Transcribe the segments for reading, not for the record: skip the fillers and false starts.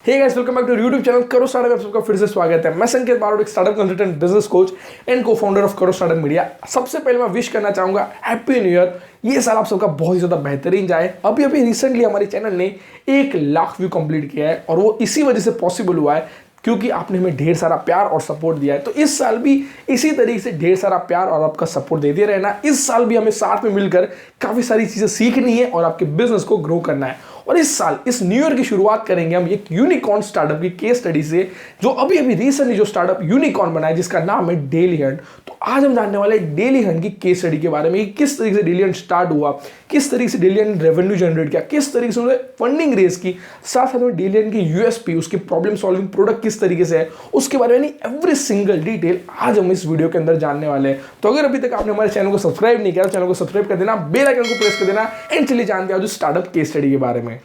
Hey guys, welcome back to YouTube channel Karo startup. आप सबका फिर से स्वागत है। मैं संकेत बारोट, एक startup consultant, business coach and को फाउंडर ऑफ करो स्टार्टअप मीडिया। सबसे पहले मैं विश करना चाहूंगा हैप्पी न्यू ईयर। ये साल आप सबका बहुत ही ज्यादा बेहतरीन जाए। अभी रिसेंटली हमारे चैनल ने 1 लाख व्यू कंप्लीट किया है और वो इसी वजह से पॉसिबल हुआ है क्योंकि आपने हमें ढेर सारा प्यार और सपोर्ट दिया है। तो इस साल भी इसी तरीके से ढेर सारा प्यार और आपका सपोर्ट देते रहना। इस साल भी हमें साथ में मिलकर काफी सारी चीजें सीखनी है और आपके बिजनेस को ग्रो करना है। और इस साल इस न्यू ईयर की शुरुआत करेंगे हम एक यूनिकॉर्न स्टार्टअप की केस स्टडी से, जो अभी रिसेंटली जो स्टार्टअप यूनिकॉर्न बना है जिसका नाम है डेली हंट। तो आज हम जानने वाले हैं डेली हंट की केस स्टडी के बारे में कि किस तरीके से डेली हंट स्टार्ट हुआ, किस तरीके से डेली हंट रेवेन्यू जनरेट किया, किस तरीके से उन्होंने फंडिंग रेज की, साथ साथ में डेली हंट की यूएसपी, उसकी प्रॉब्लम सॉल्विंग प्रोडक्ट किस तरीके से है, उसके बारे में एवरी सिंगल डिटेल आज हम इस वीडियो के अंदर जानने वाले हैं। तो अगर अभी तक आपने हमारे चैनल को सब्सक्राइब नहीं किया तो चैनल को सब्सक्राइब कर देना, बेल आइकन को प्रेस कर देना एंड चलिए जानते हैं आज स्टार्टअप केस स्टडी के बारे में।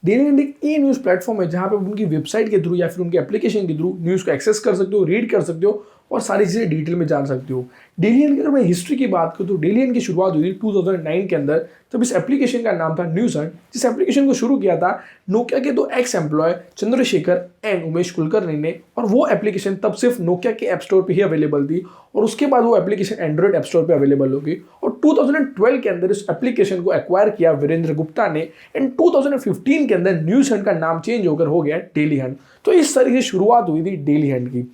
डेली हंट एक ई न्यूज़ प्लेटफॉर्म है जहां पे उनकी वेबसाइट के थ्रू या फिर उनके एप्लीकेशन के थ्रू न्यूज़ को एक्सेस कर सकते हो, रीड कर सकते हो और सारी चीज़ें डिटेल में जान सकते हो। डेली हंट की अगर मैं हिस्ट्री की बात करूँ तो डेली हंट की शुरुआत हुई थी 2009 के अंदर, जब इस एप्लीकेशन का नाम था न्यूज़ हंट। जिस एप्लीकेशन को शुरू किया था नोकिया के 2 ex employ Chandrashekhar and Umesh Kulkarni ने, और वो एप्लीकेशन तब सिर्फ नोकिया के ऐप स्टोर पे ही अवेलेबल थी और उसके बाद वो एप्लीकेशन एंड्रॉइड ऐप स्टोर पे अवेलेबल होगी। और 2012 के अंदर इस एप्लीकेशन को एक्वायर किया वीरेंद्र गुप्ता ने एंड 2015 के अंदर न्यूज़ हंट का नाम चेंज होकर हो गया डेली हंट। तो इस तरीके से शुरुआत हुई थी डेली हंट की।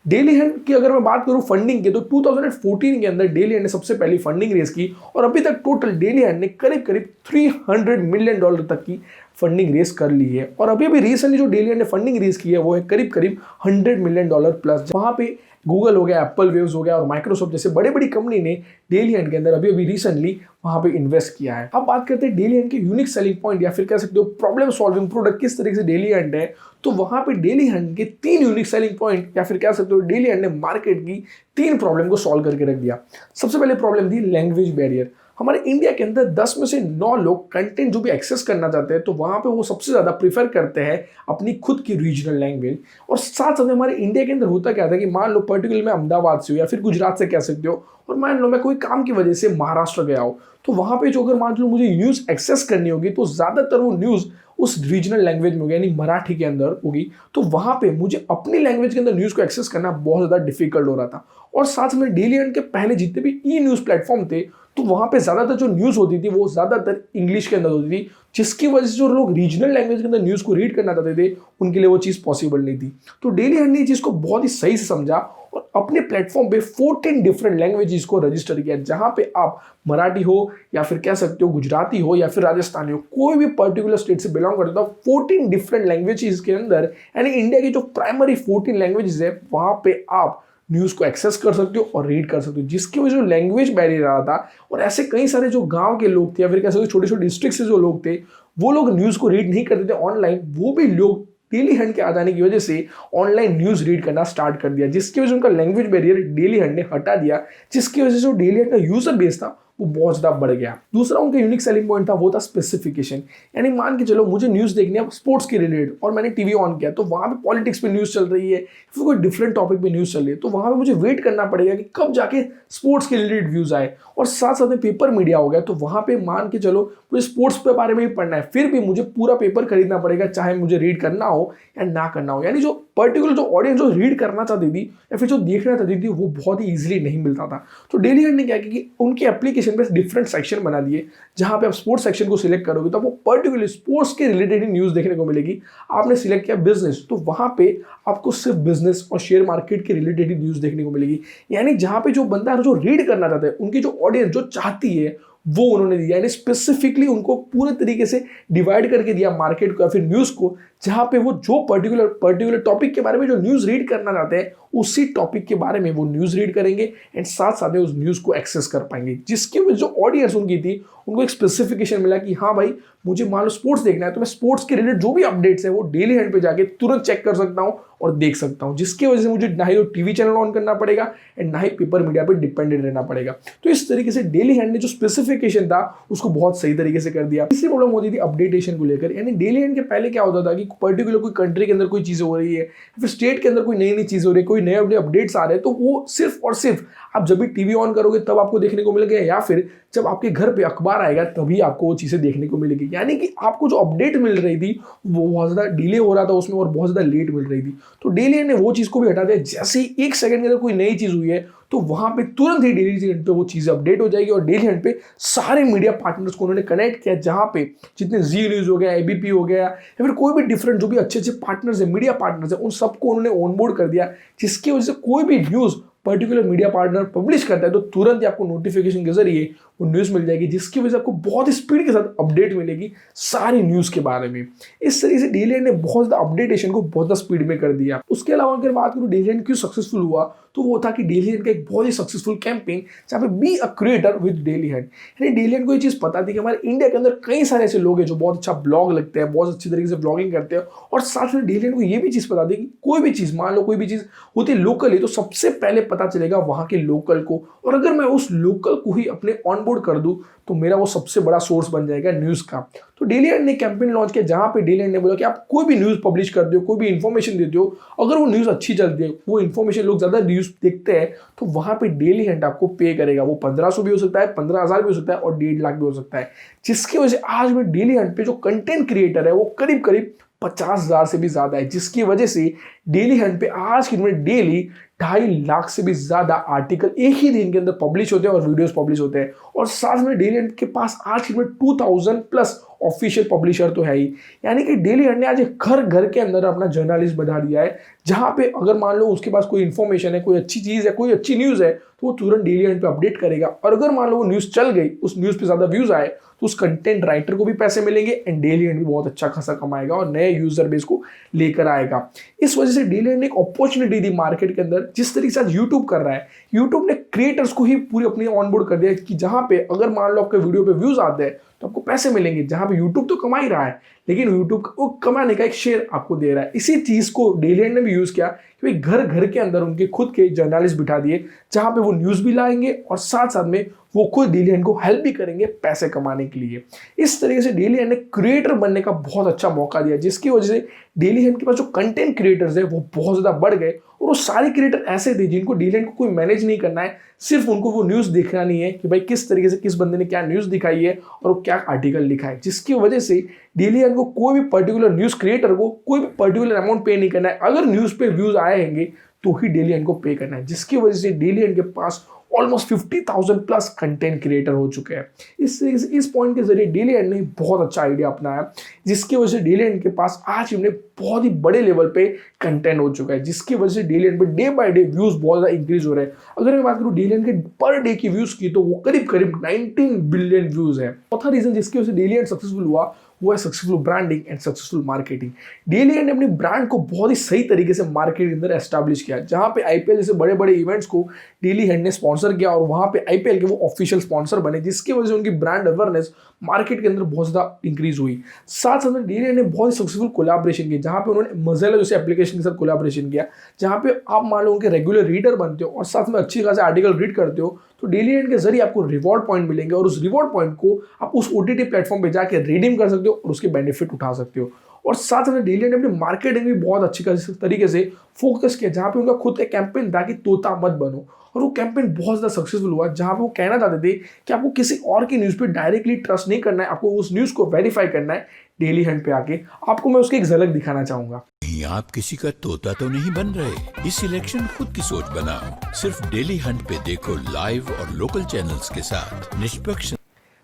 डेली हंट की अगर मैं बात करूं फंडिंग की तो 2014 के अंदर डेली हंट ने सबसे पहली फंडिंग रेज की और अभी तक टोटल डेली हंट ने करीब करीब $300 मिलियन तक की फंडिंग रेज कर ली है। और अभी रिसेंटली जो डेली हंट ने फंडिंग रेज की है वो है करीब करीब $100 मिलियन प्लस। वहां पे गूगल हो गया, एप्पल वेव्स हो गया और माइक्रोसॉफ्ट जैसे बड़ी बड़ी कंपनी ने डेली हंट के अंदर अभी रिसेंटली वहां पे इन्वेस्ट किया है। अब बात करते हैं डेली हंट के यूनिक सेलिंग पॉइंट या फिर कह सकते हो प्रॉब्लम सॉल्विंग प्रोडक्ट किस तरीके से डेली हंट है। तो वहां पे डेली हंट के 3 यूनिक सेलिंग पॉइंट या फिर कह सकते हो डेली हंट ने मार्केट की 3 प्रॉब्लम को सॉल्व करके रख दिया। सबसे पहले प्रॉब्लम थी लैंग्वेज बैरियर। हमारे इंडिया के अंदर 10 में से 9 लोग कंटेंट जो भी एक्सेस करना चाहते हैं तो वहां पे वो सबसे ज्यादा प्रीफर करते हैं अपनी खुद की रीजनल लैंग्वेज। और साथ साथ हमारे इंडिया के अंदर होता क्या था कि मान लो पर्टिकुलर मैं अहमदाबाद से हूँ या फिर गुजरात से कह सकते हो, और मान लो मैं कोई काम की वजह से महाराष्ट्र गया हो, तो वहां पे जो अगर मान लो मुझे न्यूज एक्सेस करनी होगी तो ज्यादातर वो न्यूज उस रीजनल लैंग्वेज में होगी, यानी मराठी के अंदर होगी। तो वहां पे मुझे अपनी लैंग्वेज के अंदर न्यूज को एक्सेस करना बहुत ज्यादा डिफिकल्ट हो रहा था। और साथ में डेली हंट के पहले जितने भी ई न्यूज प्लेटफॉर्म थे तो वहां पे ज्यादातर जो न्यूज होती थी वो ज्यादातर इंग्लिश के अंदर होती थी, जिसकी वजह से जो लोग रीजनल लैंग्वेज के अंदर न्यूज को रीड करना चाहते थे उनके लिए वो चीज पॉसिबल नहीं थी। तो डेली हंट ने इस चीज को बहुत ही सही से समझा और अपने प्लेटफॉर्म पे 14 डिफरेंट लैंग्वेजेस को रजिस्टर किया, जहां पे आप मराठी हो या फिर कह सकते हो गुजराती हो या फिर राजस्थानी हो, कोई भी पर्टिकुलर स्टेट से बिलोंग करते हो, 14 डिफरेंट लैंग्वेजेस के अंदर यानी इंडिया की जो प्राइमरी 14 लैंग्वेजेस है वहां पे आप न्यूज़ को एक्सेस कर सकते हो और रीड कर सकते हो, जिसकी वजह से लैंग्वेज बैरियर आ रहा था। और ऐसे कई सारे जो गांव के लोग थे या फिर कह सकते हो छोटे छोटे डिस्ट्रिक्ट से जो लोग थे वो लोग न्यूज़ को रीड नहीं करते थे ऑनलाइन, वो भी लोग डेली हंट के आ जाने की वजह से ऑनलाइन न्यूज़ रीड करना स्टार्ट कर दिया, जिसकी वजह से उनका लैंग्वेज बैरियर डेली हंट ने हटा दिया, जिसकी वजह से जो डेली हंट का यूजर बेस था वो बहुत ज्यादा बढ़ गया। दूसरा उनका यूनिक सेलिंग पॉइंट था वो था स्पेसिफिकेशन। यानी मान के चलो मुझे न्यूज़ देखनी है स्पोर्ट्स के रिलेटेड और मैंने टीवी ऑन किया तो वहां पे पॉलिटिक्स पे न्यूज़ चल रही है, फिर कोई डिफरेंट टॉपिक पे न्यूज़ चल रही है, तो वहां पे मुझे वेट करना पड़ेगा कि कब जाके स्पोर्ट्स के रिलेटेड व्यूज आए। और साथ साथ में पेपर मीडिया हो गया तो वहां पे मान के चलो मुझे स्पोर्ट्स के बारे में ही पढ़ना है, फिर भी मुझे पूरा पेपर खरीदना पड़ेगा चाहे मुझे रीड करना हो या ना करना हो। यानी जो पर्टिकुलर जो ऑडियंस जो रीड करना चाहती थी या फिर जो देखना चाहती थी वो बहुत ही इजीली नहीं मिलता था। तो डेली हंट ने क्या किया कि उनकी एप्लीकेशन पे डिफरेंट सेक्शन बना दिए, जहां पे आप स्पोर्ट्स सेक्शन को सिलेक्ट करोगे तो आपको पर्टिकुलर स्पोर्ट्स के रिलेटेड ही न्यूज़ देखने को मिलेगी। आपने सिलेक्ट किया बिजनेस तो वहां पे आपको सिर्फ बिजनेस और शेयर मार्केट के रिलेटेड ही न्यूज़ देखने को मिलेगी। यानी जहां पे जो बंदा जो रीड करना चाहता है उनकी जो ऑडियंस जो चाहती है वो उन्होंने दिया, यानी स्पेसिफिकली उनको पूरे तरीके से डिवाइड करके दिया मार्केट को या फिर न्यूज़ को, जहां पे वो जो पर्टिकुलर टॉपिक के बारे में जो न्यूज़ रीड करना चाहते हैं उसी टॉपिक के बारे में वो न्यूज़ रीड करेंगे एंड साथ साथ में उस न्यूज़ को एक्सेस कर पाएंगे, जिसकी वजह जो ऑडियंस उनकी थी उनको एक स्पेसिफिकेशन मिला कि हाँ भाई मुझे मान लो स्पोर्ट्स देखना है तो मैं स्पोर्ट्स के रिलेटेड जो भी अपडेट्स है वो डेली हंट पे जाके तुरंत चेक कर सकता हूँ और देख सकता हूँ, जिसकी वजह से मुझे ना ही तो टीवी चैनल ऑन करना पड़ेगा एंड ना ही पेपर मीडिया पे डिपेंडेंट रहना पड़ेगा। तो इस तरीके से डेली हंट ने जो स्पेसिफिकेशन था उसको बहुत सही तरीके से कर दिया। तीसरी प्रॉब्लम होती थी अपडेटेशन को लेकर, यानी डेली हंट के पहले क्या होता था कि पर्टिकुलर कोई कंट्री के अंदर कोई चीज़ हो रही है, फिर स्टेट के अंदर कोई नई नई चीज़ हो रही है, कोई भी नए अपने अपडेट्स आ रहे हैं तो वो सिर्फ और सिर्फ आप जब भी टीवी ऑन करोगे तब आपको देखने को मिलेगा, या फिर जब आपके घर पे अखबार आएगा तभी आपको वो चीज़ें देखने को मिलेगी। यानी कि आपको जो अपडेट मिल रही थी वो बहुत ज़्यादा डिले हो रहा था उसमें और बहुत ज़्यादा लेट मिल रही थी। तो डेली ने वो चीज़ को भी हटा दिया। जैसे ही 1 सेकंड के अंदर कोई नई चीज़ हुई है तो वहां पे तुरंत ही डेली हंट पे वो चीज़ें अपडेट हो जाएगी, और डेली हंट पे सारे मीडिया पार्टनर्स को उन्होंने कनेक्ट किया, जहां पे जितने जी न्यूज़ हो गया, एबीपी हो गया, या फिर कोई भी डिफरेंट जो भी अच्छे अच्छे पार्टनर्स है, मीडिया पार्टनर्स है, उन सबको उन्होंने ऑनबोर्ड कर दिया, जिसकी वजह से कोई भी news particular media partner publish करता है तो तुरंत ही आपको नोटिफिकेशन के जरिए वो न्यूज़ मिल जाएगी, जिसकी वजह से आपको बहुत ही स्पीड के साथ अपडेट मिलेगी सारी न्यूज़ के बारे में। इस तरीके से डेली ने बहुत ज़्यादा अपडेटेशन को बहुत ज़्यादा स्पीड में कर दिया। उसके अलावा अगर बात करूँ डेली क्यों सक्सेसफुल हुआ, तो वो था कि डेली का एक बहुत ही सक्सेसफुल कैंपेन जहाँ पे be a creator with daily Hunt. यानी डेली को ये चीज़ पता थी कि हमारे इंडिया के अंदर कई सारे ऐसे लोग हैं जो बहुत अच्छा ब्लॉग लिखते हैं, बहुत अच्छी तरीके से ब्लॉगिंग करते हैं, और साथ में डेली को ये भी चीज़ पता थी कि कोई भी चीज़, मान लो कोई भी चीज़ होती है लोकल है, तो सबसे पहले पता चलेगा वहाँ के लोकल को, और अगर मैं उस लोकल को ही अपने ऑनबोर्ड कर दूँ तो मेरा वो सबसे बड़ा सोर्स बन जाएगा न्यूज़ का। तो डेली हंट ने कैंपेन लॉन्च किया जहां पे डेली हंट ने बोला कि आप कोई भी न्यूज़ पब्लिश कर दो, कोई भी इन्फॉर्मेशन देते हो, अगर वो न्यूज़ अच्छी चलती है, वो इन्फॉर्मेशन लोग ज़्यादा न्यूज़ देखते हैं, तो वहां पे डेली हंट आपको पे करेगा। वो 1500 भी हो सकता है, 15,000 भी हो सकता है, और 1.5 लाख भी हो सकता है, जिसकी वजह से आज में डेली हंट पे जो कंटेंट क्रिएटर है वो करीब करीब 50,000 से भी ज्यादा है, जिसकी वजह से डेली हंट पे आज की डेट डेली 2.5 लाख से भी ज्यादा आर्टिकल एक ही दिन के अंदर पब्लिश होते हैं और वीडियोस पब्लिश होते हैं। और साथ में डेली हंट के पास आज की डेट 2000 प्लस ऑफिशियल पब्लिशर तो है ही। यानी कि डेली हंट ने आज घर घर के अंदर अपना जर्नलिस्ट बढ़ा दिया है, जहां पे अगर मान लो उसके पास कोई इन्फॉर्मेशन है, कोई अच्छी चीज है, कोई अच्छी न्यूज है, तो वो तुरंत डेली हंट पे अपडेट करेगा। और अगर मान लो वो न्यूज चल गई, उस न्यूज पे ज्यादा व्यूज आए, तो उस कंटेंट राइटर को भी पैसे मिलेंगे एंड डेली हंट भी बहुत अच्छा खासा कमाएगा और नए यूजर बेस को लेकर आएगा। इस वजह से डेली हंट ने एक अपॉर्चुनिटी दी मार्केट के अंदर, जिस तरीके से आज यूट्यूब कर रहा है। यूट्यूब ने क्रिएटर्स को ही पूरी अपनी ऑनबोर्ड कर दिया कि जहां पे अगर मान लो आपके वीडियो पे व्यूज आते हैं तो आपको पैसे मिलेंगे, जहां पे यूट्यूब तो कमा ही रहा है, लेकिन यूट्यूब वो कमाने का एक शेयर आपको दे रहा है। इसी चीज को डेली हंट ने भी यूज किया कि भाई घर घर के अंदर उनके खुद के जर्नलिस्ट बिठा दिए, जहां पे वो न्यूज भी लाएंगे और साथ साथ में वो खुद डेली हंट को हेल्प भी करेंगे पैसे कमाने के लिए। इस तरीके से डेली हंट ने क्रिएटर बनने का बहुत अच्छा मौका दिया, जिसकी वजह से डेली हंट के पास जो कंटेंट क्रिएटर्स है वो बहुत ज्यादा बढ़ गए, और वो सारे क्रिएटर ऐसे थे जिनको डेली हंट को कोई मैनेज नहीं करना है, सिर्फ उनको वो न्यूज़ देखना नहीं है कि भाई किस तरीके से किस बंदे ने क्या न्यूज़ दिखाई है और वो क्या आर्टिकल लिखा है, जिसकी वजह से डेली हंट को कोई भी पर्टिकुलर न्यूज़ क्रिएटर को कोई भी पर्टिकुलर अमाउंट पे नहीं करना है। अगर न्यूज़ पे व्यूज आए होंगे तो ही डेली हंट को पे करना है, जिसकी वजह से डेली हंट के पास ऑलमोस्ट 50,000 प्लस कंटेंट क्रिएटर हो चुके हैं। इस पॉइंट के जरिए डेली हंट ने बहुत अच्छा आइडिया अपनाया, जिसकी वजह से डेली हंट के पास आज इन्हें बहुत ही बड़े लेवल पे कंटेंट हो चुका है, जिसकी वजह से डेली हंट पे डे बाय डे व्यूज बहुत ज़्यादा इंक्रीज हो रहे हैं। अगर मैं बात करूँ डेली हंट के पर डे की व्यूज की, तो वो करीब करीब 19 बिलियन व्यूज है। चौथा रीजन जिसकी वजह से डेली हंट सक्सेसफुल हुआ वो है successful branding and successful marketing. Daily Hunt ने अपनी ब्रांड को बहुत ही सही तरीके से मार्केट के अंदर एस्टैब्लिश किया, जहां पे आईपीएल जैसे बड़े बड़े इवेंट्स को डेली हंट ने स्पॉन्सर किया और वहां पे आईपीएल के वो ऑफिशियल स्पॉन्सर बने, जिसकी वजह से उनकी ब्रांड अवेयरनेस मार्केट के अंदर बहुत ज़्यादा इंक्रीज हुई। साथ साथ में डेली हंट ने बहुत ही सक्सेसफुल कोलैबोरेशन किया, जहां पे उन्होंने मज़ेला जैसे एप्लीकेशन के साथ कोलैबोरेशन किया, जहां पे आप मान लो उनके रेगुलर रीडर बनते हो और साथ में अच्छी खासे आर्टिकल रीड करते हो, तो डेली हंट के जरिए आपको रिवॉर्ड पॉइंट मिलेंगे और उस रिवॉर्ड पॉइंट को आप उस ओटीटी प्लेटफॉर्म पे जाके रिडीम कर सकते हो और उसके बेनिफिट उठा सकते हो। और साथ में डेली हंट ने अपनी मार्केटिंग भी बहुत अच्छी तरीके से फोकस किया, जहां पे उनका खुद का कैंपेन था कि तोता मत बनो, और वो कैंपेन बहुत ज़्यादा सक्सेसफुल हुआ, जहां पे वो कहना चाहते थे कि आपको किसी और की न्यूज़ पे डायरेक्टली ट्रस्ट नहीं करना है, आपको उस न्यूज़ को वेरीफाई करना है डेली हंट पे आके। आपको मैं उसकी एक झलक दिखाना चाहूंगा। आप किसी का तोता तो नहीं बन रहे? इस इलेक्शन खुद की सोच बनाओ, सिर्फ डेली हंट पे देखो लाइव और लोकल चैनल्स के साथ निष्पक्ष।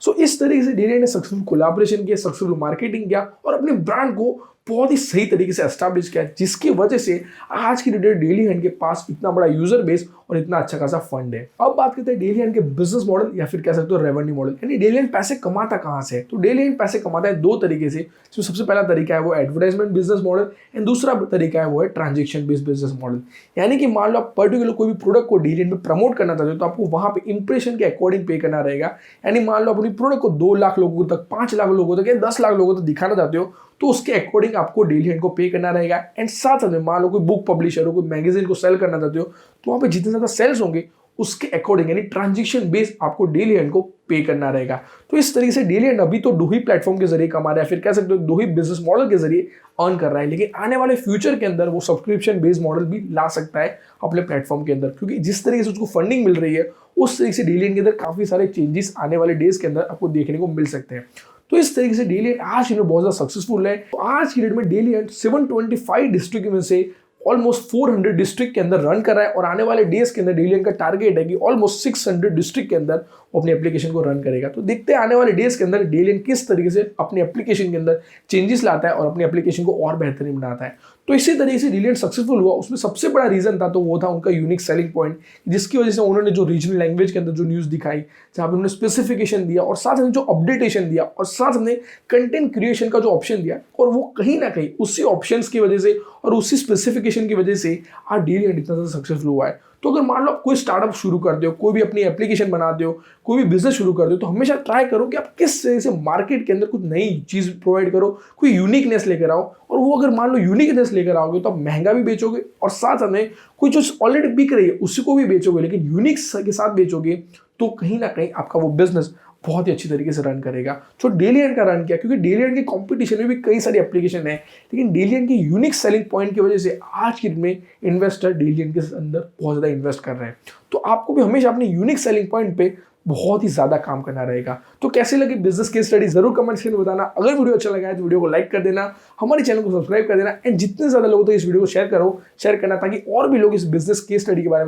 सो इस तरीके से डेली हंट ने सक्सेसफुल कोलैबोरेशन किया, सक्सेसफुल मार्केटिंग किया और अपने ब्रांड को बहुत ही सही तरीके से एस्टैब्लिश किया, जिसकी वजह से आज की डेट डेली हंट के पास इतना बड़ा यूजर बेस और इतना अच्छा खासा फंड है। अब बात करते हैं डेली हंट के बिजनेस मॉडल या फिर कह सकते हो रेवेन्यू मॉडल। यानी डेली हंट पैसे कमाता कहाँ से है? तो डेली हंट पैसे कमाता है दो तरीके से। तो सबसे पहला तरीका है वो एडवर्टाइजमेंट बिजनेस मॉडल एंड दूसरा तरीका है वो है ट्रांजेक्शन बेस्ड बिजनेस मॉडल। यानी कि मान लो आप पर्टिकुलर कोई भी प्रोडक्ट को डेली हंट पे प्रमोट करना चाहते हो, तो आपको वहां पे इंप्रेशन के अकॉर्डिंग पे करना रहेगा। यानी मान लो अपनी प्रोडक्ट को 2 लाख लोगों तक, 5 लाख लोगों तक या 10 लाख लोगों तक दिखाना चाहते हो, तो उसके अकॉर्डिंग आपको डेली हंट को पे करना रहेगा। एंड साथ साथ में मान लो कोई बुक पब्लिशर हो, कोई मैगजीन को सेल करना चाहते हो, तो वहाँ पे जितने ज़्यादा सेल्स होंगे उसके अकॉर्डिंग यानी ट्रांजेक्शन बेस्ड आपको डेली एंड को पे करना रहेगा। तो इस तरीके से डेली एंड अभी तो दो ही प्लेटफॉर्म के जरिए कमा रहा है, फिर कह सकते हो दो ही बिजनेस मॉडल के जरिए अर्न कर रहा है, लेकिन आने वाले फ्यूचर के अंदर वो सब्सक्रिप्शन बेस्ड मॉडल भी ला सकता है अपने प्लेटफॉर्म के अंदर, क्योंकि जिस तरीके से उसको फंडिंग मिल रही है उस तरीके से डेली एंड के अंदर काफी सारे चेंजेस आने वाले डेज के अंदर आपको देखने को मिल सकते हैं। तो इस तरीके से डेली एंड आज की डेट में बहुत ज्यादा सक्सेसफुल है। तो आज की डेट में डेली एंड 725 डिस्ट्रिक्ट में से ऑलमोस्ट 400 डिस्ट्रिक्ट के अंदर रन कर रहा है और आने वाले डेज के अंदर डेली एंड का टारगेट है कि ऑलमोस्ट 600 डिस्ट्रिक्ट के अंदर वो अपनी एप्लीकेशन को रन करेगा। तो देखते हैं आने वाले डेज के अंदर डेली एंड किस तरीके से अपनी एप्लीकेशन के अंदर चेंजेस लाता है और अपनी एप्लीकेशन को और बेहतरीन बनाता है। तो इसी तरीके से डेली एंड सक्सेसफुल हुआ, उसमें सबसे बड़ा रीजन था तो वो था उनका यूनिक सेलिंग पॉइंट, जिसकी वजह से उन्होंने जो रीजनल लैंग्वेज के अंदर जो न्यूज़ दिखाई, जहाँ पे उन्होंने स्पेसिफिकेशन दिया और साथ में जो अपडेटेशन दिया और साथ में कंटेंट क्रिएशन का जो ऑप्शन दिया, और वो कहीं ना कहीं उसी ऑप्शंस की वजह से और उसी स्पेसिफिकेशन की वजह से आज डेली एंड इतना ज़्यादा सक्सेसफुल हुआ है। तो अगर मान लो आप कोई स्टार्टअप शुरू करते हो, कोई भी अपनी एप्लीकेशन बनाते हो, कोई भी बिजनेस शुरू करते हो, तो हमेशा ट्राई करो कि आप किस तरह से मार्केट के अंदर कुछ नई चीज़ प्रोवाइड करो, कोई यूनिकनेस लेकर आओ। और वो अगर मान लो यूनिकनेस लेकर आओगे तो आप महंगा भी बेचोगे और साथ में कोई जो ऑलरेडी बिक रही है उसी को भी बेचोगे, लेकिन यूनिक के साथ बेचोगे तो कहीं ना कहीं आपका वो बिजनेस बहुत ही अच्छी तरीके से रन करेगा। तो डेली एंड का रन किया क्योंकि डेली एंड के कंपटीशन में भी कई सारी एप्लीकेशन है, लेकिन डेली एंड की यूनिक सेलिंग पॉइंट की वजह से आज की डेट में इन्वेस्टर डेली एंड के अंदर बहुत ज़्यादा इन्वेस्ट कर रहे हैं। तो आपको भी हमेशा अपने यूनिक सेलिंग पॉइंट पे बहुत ही ज़्यादा काम करना रहेगा। तो कैसे लगी बिजनेस केस स्टडी जरूर कमेंट सेक्शन में बताना। अगर वीडियो अच्छा लगा है तो वीडियो को लाइक कर देना, हमारे चैनल को सब्सक्राइब कर देना एंड जितने ज़्यादा लोगों तक इस वीडियो को शेयर करना ताकि और भी लोग इस बिजनेस केस स्टडी के बारे में